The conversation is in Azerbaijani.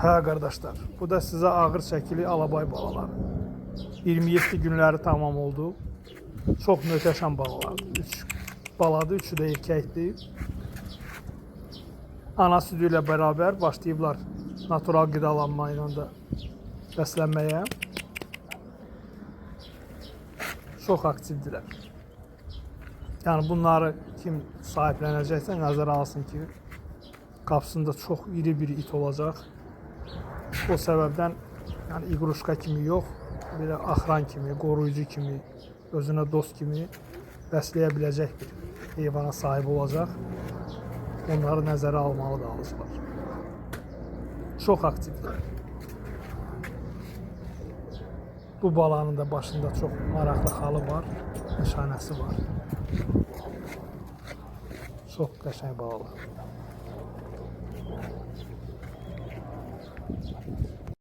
Hə qardaşlar, bu da sizə ağır çəkili alabay balaları. 27 günləri tamam oldu. Çox möhtəşəm balalardır. 3 baladır, 3'ü də erkəkdir. Ana südü ilə bərabər başlayıblar natural qidalanma ilə də bəslənməyə. Çox aktivdirlər. Yəni bunları kim sahiblənəcəksə nəzərə alsın ki, qapısında çox iri bir it olacaq. O səbəbdən yəni iqruşka kimi yox, belə axran kimi, qoruyucu kimi, özünə dost kimi bəsləyə biləcək bir heyvana sahib olacaq. Onları nəzərə almalı da alıcılar. Çox aktivdir. Bu balanın da başında çox maraqlı xalı var, nişanəsi var. Çox qəşəng balalar.